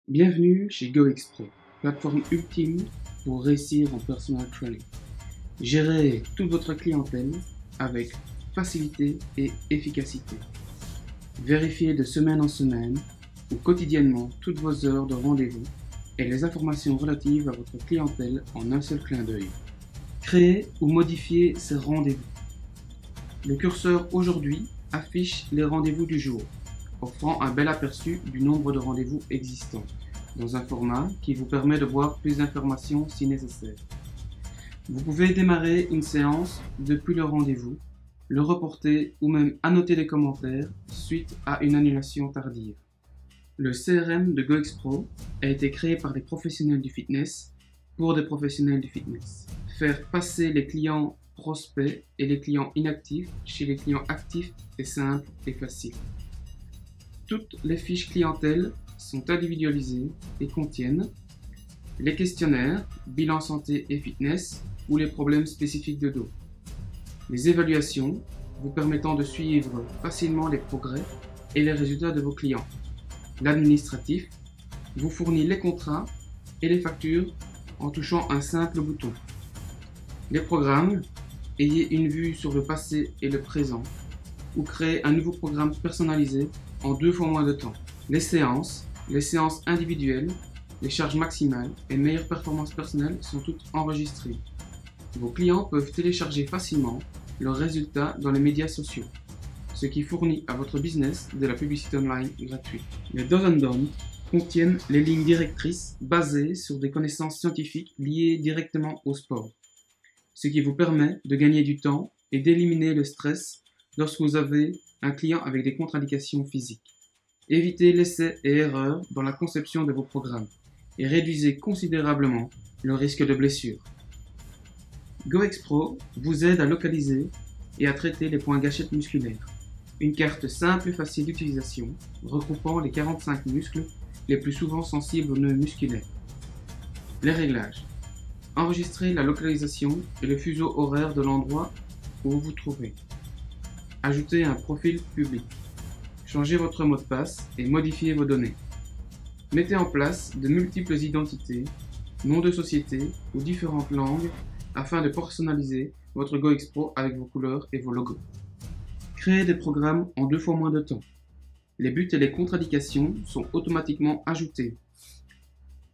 Bienvenue chez GoExpro, plateforme ultime pour réussir en personal training. Gérez toute votre clientèle avec facilité et efficacité. Vérifiez de semaine en semaine ou quotidiennement toutes vos heures de rendez-vous et les informations relatives à votre clientèle en un seul clin d'œil. Créez ou modifiez ces rendez-vous. Le curseur aujourd'hui affiche les rendez-vous du jour, offrant un bel aperçu du nombre de rendez-vous existants, dans un format qui vous permet de voir plus d'informations si nécessaire. Vous pouvez démarrer une séance depuis le rendez-vous, le reporter ou même annoter des commentaires suite à une annulation tardive. Le CRM de GoExpro a été créé par des professionnels du fitness pour des professionnels du fitness. Faire passer les clients prospects et les clients inactifs chez les clients actifs est simple et facile. Toutes les fiches clientèle sont individualisées et contiennent les questionnaires, bilan santé et fitness ou les problèmes spécifiques de dos. Les évaluations vous permettant de suivre facilement les progrès et les résultats de vos clients. L'administratif vous fournit les contrats et les factures en touchant un simple bouton. Les programmes, ayez une vue sur le passé et le présent ou créez un nouveau programme personnalisé en 2 fois moins de temps. Les séances individuelles, les charges maximales et meilleures performances personnelles sont toutes enregistrées. Vos clients peuvent télécharger facilement leurs résultats dans les médias sociaux, ce qui fournit à votre business de la publicité online gratuite. Les Do's and Don'ts contiennent les lignes directrices basées sur des connaissances scientifiques liées directement au sport, ce qui vous permet de gagner du temps et d'éliminer le stress lorsque vous avez un client avec des contre-indications physiques. Évitez l'essai et erreur dans la conception de vos programmes et réduisez considérablement le risque de blessure. GoExpro vous aide à localiser et à traiter les points gâchettes musculaires. Une carte simple et facile d'utilisation regroupant les 45 muscles les plus souvent sensibles aux nœuds musculaires. Les réglages. Enregistrez la localisation et le fuseau horaire de l'endroit où vous vous trouvez. Ajoutez un profil public. Changez votre mot de passe et modifiez vos données. Mettez en place de multiples identités, noms de société ou différentes langues afin de personnaliser votre GoExpro avec vos couleurs et vos logos. Créez des programmes en 2 fois moins de temps. Les buts et les contre-indications sont automatiquement ajoutés.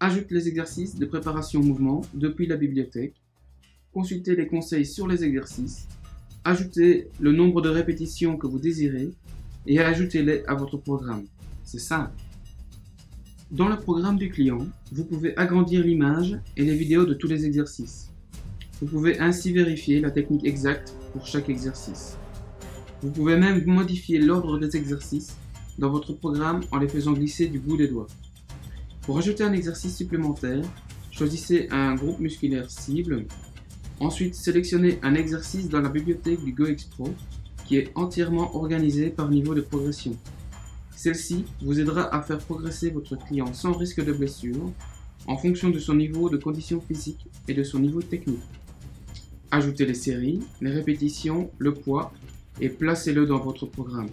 Ajoute les exercices de préparation au mouvement depuis la bibliothèque. Consultez les conseils sur les exercices. Ajoutez le nombre de répétitions que vous désirez et ajoutez-les à votre programme. C'est simple. Dans le programme du client, vous pouvez agrandir l'image et les vidéos de tous les exercices. Vous pouvez ainsi vérifier la technique exacte pour chaque exercice. Vous pouvez même modifier l'ordre des exercices dans votre programme en les faisant glisser du bout des doigts. Pour ajouter un exercice supplémentaire, choisissez un groupe musculaire cible. Ensuite, sélectionnez un exercice dans la bibliothèque du GoExpro qui est entièrement organisée par niveau de progression. Celle-ci vous aidera à faire progresser votre client sans risque de blessure en fonction de son niveau de condition physique et de son niveau technique. Ajoutez les séries, les répétitions, le poids et placez-le dans votre programme.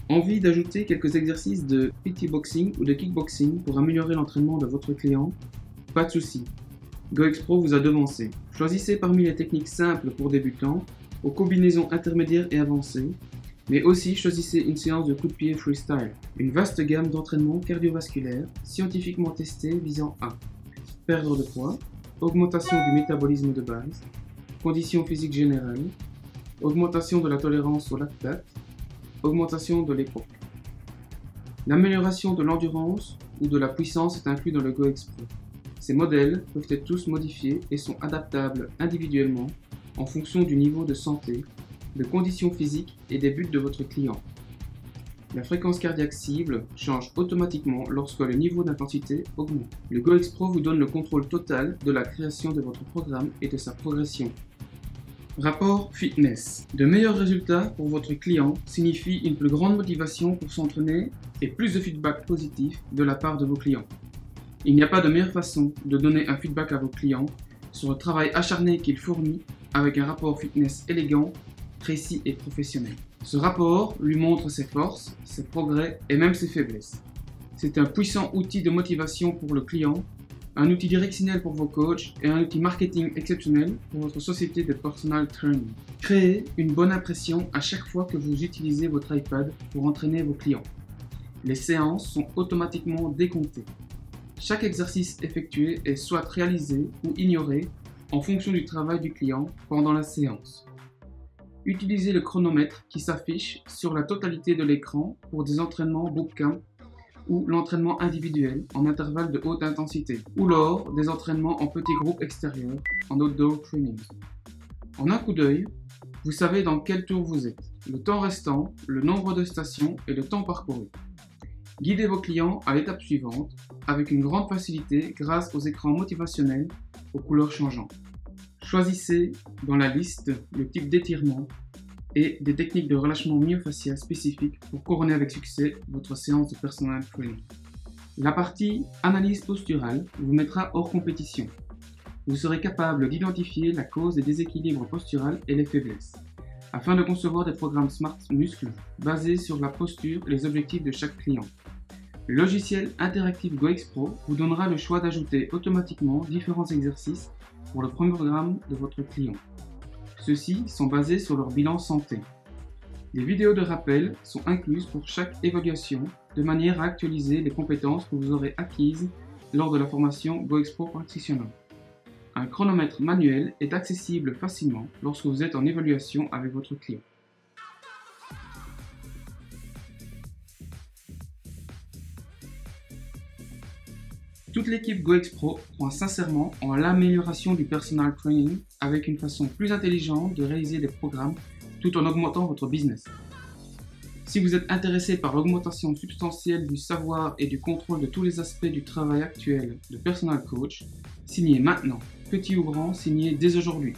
Envie d'ajouter quelques exercices de PT Boxing ou de kickboxing pour améliorer l'entraînement de votre client? Pas de souci, GoExpro vous a devancé. Choisissez parmi les techniques simples pour débutants, aux combinaisons intermédiaires et avancées, mais aussi choisissez une séance de coups de pied freestyle. Une vaste gamme d'entraînements cardiovasculaires scientifiquement testés visant à perdre de poids, augmentation du métabolisme de base, conditions physiques générales, augmentation de la tolérance au lactate, augmentation de l'époque. L'amélioration de l'endurance ou de la puissance est inclus dans le GoExpro. Ces modèles peuvent être tous modifiés et sont adaptables individuellement en fonction du niveau de santé, de conditions physiques et des buts de votre client. La fréquence cardiaque cible change automatiquement lorsque le niveau d'intensité augmente. Le GoExpro vous donne le contrôle total de la création de votre programme et de sa progression. Rapport fitness. De meilleurs résultats pour votre client signifie une plus grande motivation pour s'entraîner et plus de feedback positif de la part de vos clients. Il n'y a pas de meilleure façon de donner un feedback à vos clients sur le travail acharné qu'ils fournissent avec un rapport fitness élégant, précis et professionnel. Ce rapport lui montre ses forces, ses progrès et même ses faiblesses. C'est un puissant outil de motivation pour le client, un outil directionnel pour vos coachs et un outil marketing exceptionnel pour votre société de personal training. Créez une bonne impression à chaque fois que vous utilisez votre iPad pour entraîner vos clients. Les séances sont automatiquement décomptées. Chaque exercice effectué est soit réalisé ou ignoré en fonction du travail du client pendant la séance. Utilisez le chronomètre qui s'affiche sur la totalité de l'écran pour des entraînements bootcamp ou l'entraînement individuel en intervalle de haute intensité, ou lors des entraînements en petits groupes extérieurs, en outdoor training. En un coup d'œil, vous savez dans quel tour vous êtes, le temps restant, le nombre de stations et le temps parcouru. Guidez vos clients à l'étape suivante avec une grande facilité grâce aux écrans motivationnels aux couleurs changeantes. Choisissez dans la liste le type d'étirement et des techniques de relâchement myofascial spécifiques pour couronner avec succès votre séance de personal training. La partie analyse posturale vous mettra hors compétition. Vous serez capable d'identifier la cause des déséquilibres posturaux et les faiblesses, afin de concevoir des programmes Smart Muscles basés sur la posture et les objectifs de chaque client. Le logiciel interactif GoX Pro vous donnera le choix d'ajouter automatiquement différents exercices pour le programme de votre client. Ceux-ci sont basés sur leur bilan santé. Des vidéos de rappel sont incluses pour chaque évaluation de manière à actualiser les compétences que vous aurez acquises lors de la formation GoX Pro Practitioner. Un chronomètre manuel est accessible facilement lorsque vous êtes en évaluation avec votre client. Toute l'équipe GoX Pro croit sincèrement en l'amélioration du personal training avec une façon plus intelligente de réaliser des programmes tout en augmentant votre business. Si vous êtes intéressé par l'augmentation substantielle du savoir et du contrôle de tous les aspects du travail actuel de personal coach, signez maintenant, petit ou grand, signez dès aujourd'hui.